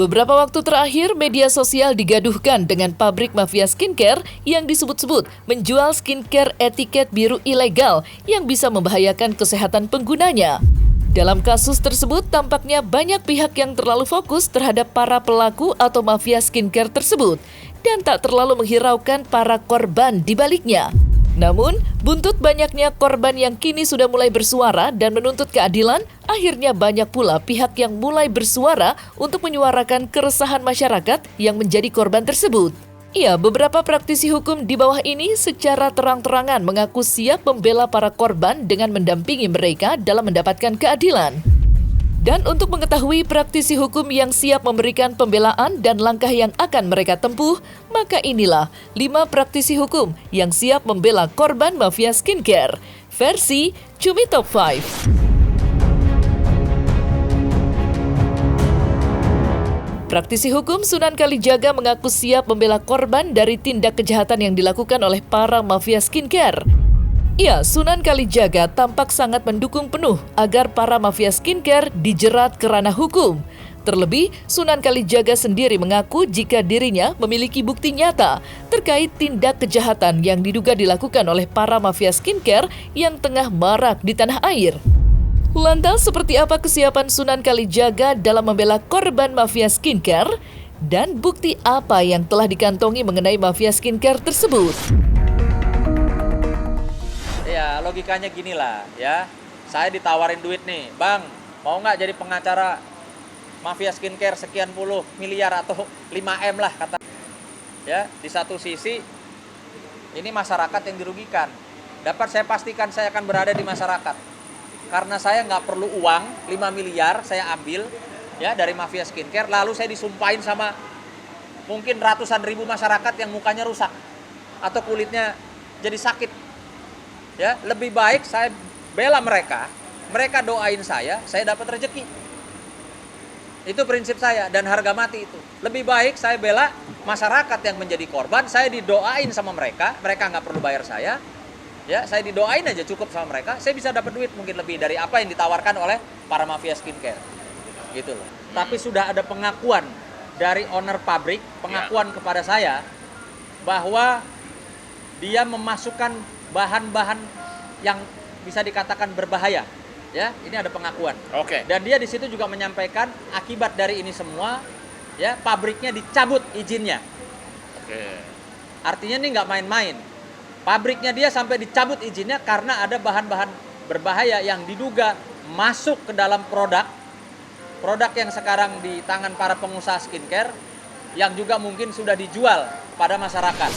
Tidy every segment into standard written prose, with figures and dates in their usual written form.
Beberapa waktu terakhir, media sosial digaduhkan dengan pabrik mafia skincare yang disebut-sebut menjual skincare etiket biru ilegal yang bisa membahayakan kesehatan penggunanya. Dalam kasus tersebut, tampaknya banyak pihak yang terlalu fokus terhadap para pelaku atau mafia skincare tersebut dan tak terlalu menghiraukan para korban di baliknya. Namun, buntut banyaknya korban yang kini sudah mulai bersuara dan menuntut keadilan, akhirnya banyak pula pihak yang mulai bersuara untuk menyuarakan keresahan masyarakat yang menjadi korban tersebut. Ya, beberapa praktisi hukum di bawah ini secara terang-terangan mengaku siap membela para korban dengan mendampingi mereka dalam mendapatkan keadilan. Dan untuk mengetahui praktisi hukum yang siap memberikan pembelaan dan langkah yang akan mereka tempuh, maka inilah 5 praktisi hukum yang siap membela korban mafia skincare. Versi Cumi Top 5. Praktisi hukum Sunan Kalijaga mengaku siap membela korban dari tindak kejahatan yang dilakukan oleh para mafia skincare. Ya, Sunan Kalijaga tampak sangat mendukung penuh agar para mafia skincare dijerat ke ranah hukum. Terlebih, Sunan Kalijaga sendiri mengaku jika dirinya memiliki bukti nyata terkait tindak kejahatan yang diduga dilakukan oleh para mafia skincare yang tengah marak di tanah air. Lantas, seperti apa kesiapan Sunan Kalijaga dalam membela korban mafia skincare? Dan bukti apa yang telah dikantongi mengenai mafia skincare tersebut? Ya, logikanya gini lah ya. Saya ditawarin duit nih, Bang, mau nggak jadi pengacara mafia skincare sekian puluh miliar atau 5M lah kata. Ya, di satu sisi ini masyarakat yang dirugikan. Dapat saya pastikan saya akan berada di masyarakat. Karena saya nggak perlu uang 5 miliar saya ambil ya dari mafia skincare, lalu saya disumpahin sama mungkin ratusan ribu masyarakat yang mukanya rusak atau kulitnya jadi sakit. Ya, lebih baik saya bela mereka doain saya dapat rezeki. Itu prinsip saya dan harga mati itu. Lebih baik saya bela masyarakat yang menjadi korban, saya didoain sama mereka nggak perlu bayar saya. Ya, saya didoain aja cukup sama mereka, saya bisa dapat duit mungkin lebih dari apa yang ditawarkan oleh para mafia skincare. Gitu loh. Tapi sudah ada pengakuan dari owner pabrik, pengakuan kepada saya bahwa dia memasukkan bahan-bahan yang bisa dikatakan berbahaya, ya. Ini ada pengakuan. Oke. Dan dia di situ juga menyampaikan akibat dari ini semua, ya, pabriknya dicabut izinnya. Oke. Artinya ini nggak main-main. Pabriknya dia sampai dicabut izinnya karena ada bahan-bahan berbahaya yang diduga masuk ke dalam produk yang sekarang di tangan para pengusaha skincare, yang juga mungkin sudah dijual pada masyarakat.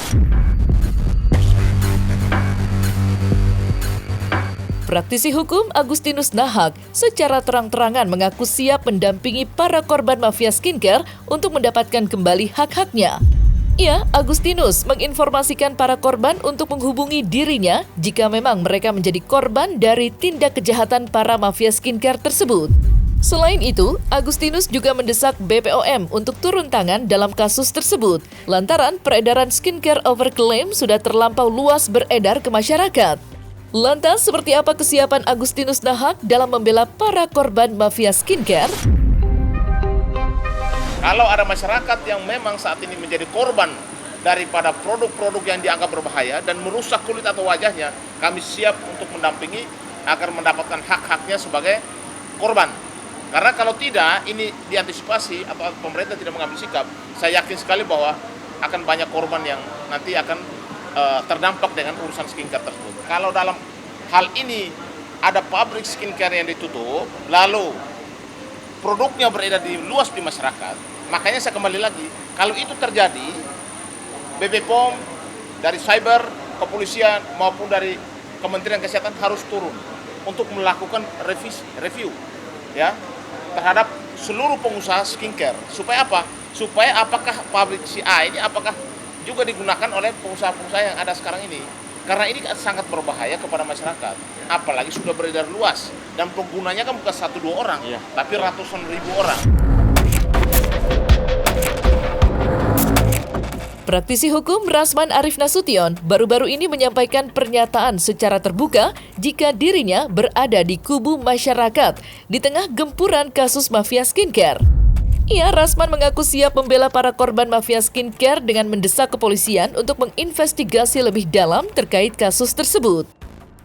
Praktisi hukum Agustinus Nahak secara terang-terangan mengaku siap mendampingi para korban mafia skincare untuk mendapatkan kembali hak-haknya. Ya, Agustinus menginformasikan para korban untuk menghubungi dirinya jika memang mereka menjadi korban dari tindak kejahatan para mafia skincare tersebut. Selain itu, Agustinus juga mendesak BPOM untuk turun tangan dalam kasus tersebut, lantaran peredaran skincare overclaim sudah terlampau luas beredar ke masyarakat. Lantas, seperti apa kesiapan Agustinus Nahak dalam membela para korban mafia skincare? Kalau ada masyarakat yang memang saat ini menjadi korban daripada produk-produk yang dianggap berbahaya dan merusak kulit atau wajahnya, kami siap untuk mendampingi agar mendapatkan hak-haknya sebagai korban. Karena kalau tidak, ini diantisipasi atau pemerintah tidak mengambil sikap, saya yakin sekali bahwa akan banyak korban yang nanti akan terdampak dengan urusan skincare tersebut. Kalau dalam hal ini ada pabrik skincare yang ditutup, lalu produknya beredar luas di masyarakat, makanya saya kembali lagi, kalau itu terjadi, BPOM dari cyber, kepolisian maupun dari Kementerian Kesehatan harus turun untuk melakukan review ya terhadap seluruh pengusaha skincare. Supaya apa? Supaya apakah pabrik si A ini apakah juga digunakan oleh pengusaha-pengusaha yang ada sekarang ini. Karena ini sangat berbahaya kepada masyarakat. Apalagi sudah beredar luas. Dan penggunanya kan bukan 1-2 orang, tapi ratusan ribu orang. Praktisi hukum Rasman Arif Nasution baru-baru ini menyampaikan pernyataan secara terbuka jika dirinya berada di kubu masyarakat di tengah gempuran kasus mafia skincare. Rasman mengaku siap membela para korban mafia skincare dengan mendesak kepolisian untuk menginvestigasi lebih dalam terkait kasus tersebut.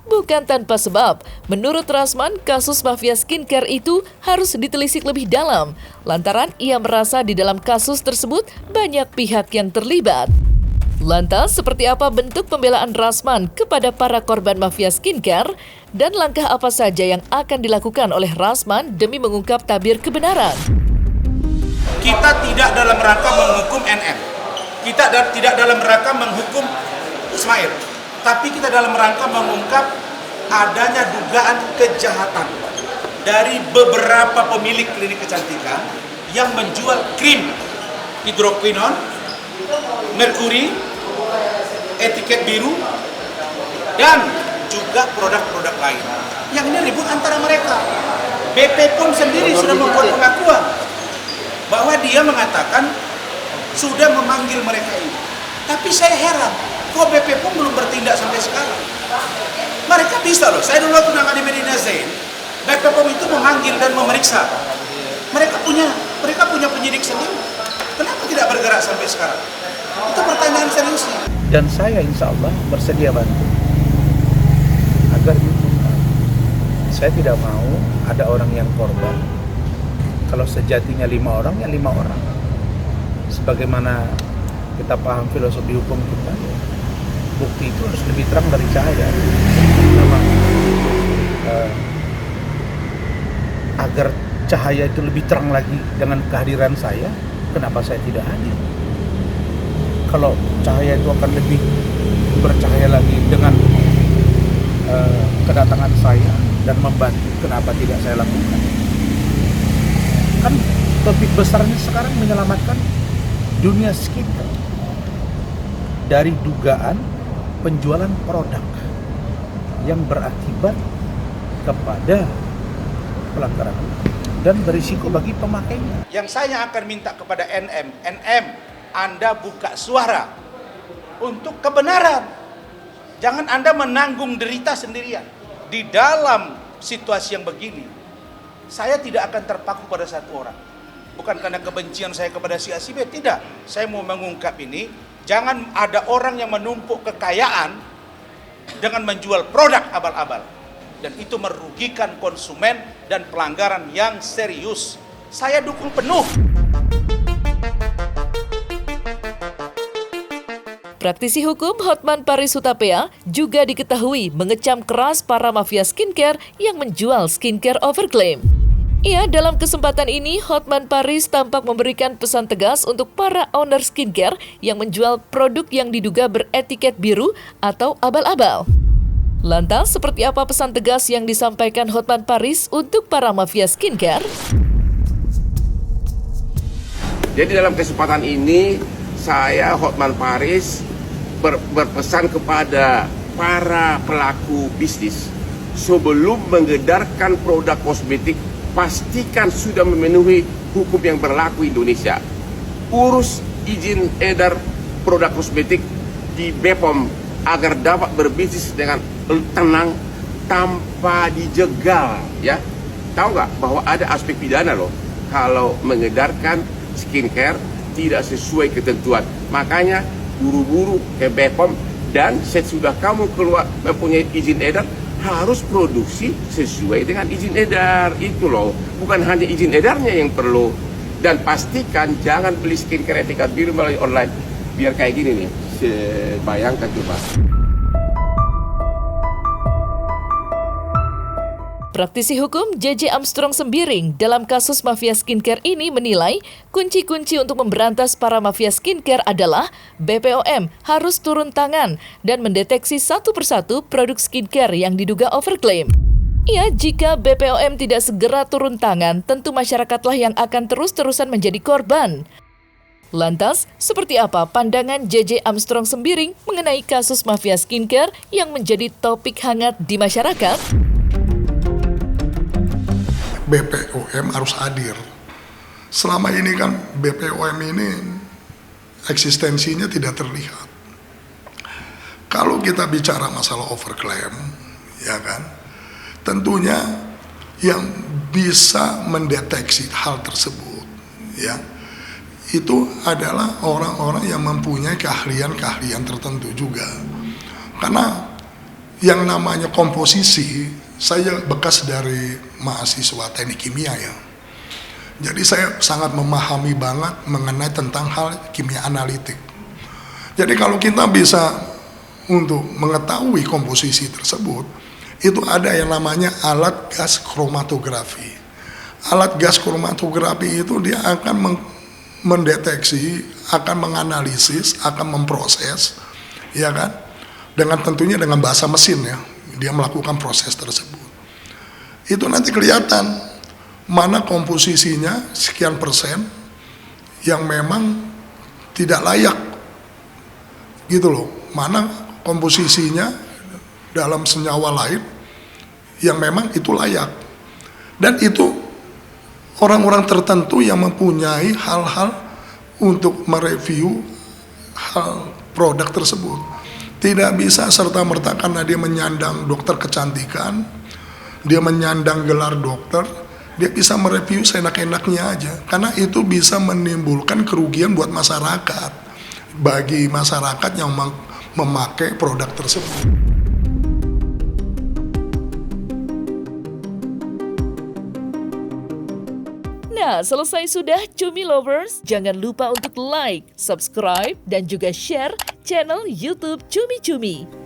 Bukan tanpa sebab, menurut Rasman, kasus mafia skincare itu harus ditelisik lebih dalam, lantaran ia merasa di dalam kasus tersebut banyak pihak yang terlibat. Lantas, seperti apa bentuk pembelaan Rasman kepada para korban mafia skincare, dan langkah apa saja yang akan dilakukan oleh Rasman demi mengungkap tabir kebenaran? Kita tidak dalam rangka menghukum NM, kita tidak dalam rangka menghukum Ismail, tapi kita dalam rangka mengungkap adanya dugaan kejahatan dari beberapa pemilik klinik kecantikan yang menjual krim hidroquinon, merkuri, etiket biru, dan juga produk-produk lain. Yang ini ribut antara mereka. BP pun sendiri sudah membuat pengakuan bahwa dia mengatakan sudah memanggil mereka ini. Tapi saya heran, kok BP pun belum bertindak sampai sekarang. Mereka bisa loh, saya dulu waktu nangani Medina Zain, BP POM itu memanggil dan memeriksa. Mereka punya penyidik sendiri. Kenapa tidak bergerak sampai sekarang? Itu pertanyaan seriusnya. Dan saya insya Allah bersedia bantu agar diungkap. Saya tidak mau ada orang yang korban. Kalau sejatinya 5 orang, ya 5 orang. Sebagaimana kita paham filosofi hukum kita, bukti itu harus lebih terang dari cahaya. Agar cahaya itu lebih terang lagi dengan kehadiran saya, kenapa saya tidak hadir? Kalau cahaya itu akan lebih bercahaya lagi dengan kedatangan saya dan membantu, kenapa tidak saya lakukan? Kan topik besarnya sekarang menyelamatkan dunia skincare dari dugaan penjualan produk yang berakibat kepada pelanggaran dan berisiko bagi pemakainya. Yang saya akan minta kepada NM, Anda buka suara untuk kebenaran. Jangan Anda menanggung derita sendirian. Di dalam situasi yang begini, saya tidak akan terpaku pada satu orang. Bukan karena kebencian saya kepada si A si B, tidak. Saya mau mengungkap ini, jangan ada orang yang menumpuk kekayaan dengan menjual produk abal-abal. Dan itu merugikan konsumen dan pelanggaran yang serius. Saya dukung penuh. Praktisi hukum Hotman Paris Hutapea juga diketahui mengecam keras para mafia skincare yang menjual skincare overclaim. Dalam kesempatan ini, Hotman Paris tampak memberikan pesan tegas untuk para owner skincare yang menjual produk yang diduga beretiket biru atau abal-abal. Lantas, seperti apa pesan tegas yang disampaikan Hotman Paris untuk para mafia skincare? Jadi dalam kesempatan ini, saya Hotman Paris berpesan kepada para pelaku bisnis, sebelum mengedarkan produk kosmetik, pastikan sudah memenuhi hukum yang berlaku Indonesia. Urus izin edar produk kosmetik di BPOM agar dapat berbisnis dengan tenang tanpa dijegal, ya. Tahu nggak bahwa ada aspek pidana loh kalau mengedarkan skincare tidak sesuai ketentuan. Makanya buru-buru ke BPOM, dan sesudah kamu keluar mempunyai izin edar, harus produksi sesuai dengan izin edar. Itu loh, bukan hanya izin edarnya yang perlu. Dan pastikan jangan beli skincare etiket biru melalui online. Biar kayak gini nih, bayangkan coba. Praktisi hukum JJ Armstrong Sembiring dalam kasus mafia skincare ini menilai kunci-kunci untuk memberantas para mafia skincare adalah BPOM harus turun tangan dan mendeteksi satu persatu produk skincare yang diduga overclaim. Jika BPOM tidak segera turun tangan, tentu masyarakatlah yang akan terus-terusan menjadi korban. Lantas, seperti apa pandangan JJ Armstrong Sembiring mengenai kasus mafia skincare yang menjadi topik hangat di masyarakat? BPOM harus hadir. Selama ini kan BPOM ini eksistensinya tidak terlihat. Kalau kita bicara masalah overclaim, ya kan, tentunya yang bisa mendeteksi hal tersebut, ya, itu adalah orang-orang yang mempunyai keahlian-keahlian tertentu juga. Karena yang namanya komposisi, saya bekas dari mahasiswa teknik kimia ya. Jadi saya sangat memahami banget mengenai tentang hal kimia analitik. Jadi kalau kita bisa untuk mengetahui komposisi tersebut, itu ada yang namanya alat gas kromatografi. Alat gas kromatografi itu dia akan mendeteksi, akan menganalisis, akan memproses, ya kan? Dengan tentunya dengan bahasa mesin ya, dia melakukan proses tersebut. Itu nanti kelihatan mana komposisinya sekian persen yang memang tidak layak, gitu loh. Mana komposisinya dalam senyawa lain yang memang itu layak. Dan itu orang-orang tertentu yang mempunyai hal-hal untuk mereview hal produk tersebut. Tidak bisa serta-merta karena dia menyandang dokter kecantikan, dia menyandang gelar dokter, dia bisa mereview seenak-enaknya aja. Karena itu bisa menimbulkan kerugian buat masyarakat, bagi masyarakat yang memakai produk tersebut. Nah, selesai sudah Cumi Lovers. Jangan lupa untuk like, subscribe, dan juga share channel YouTube Cumi Cumi.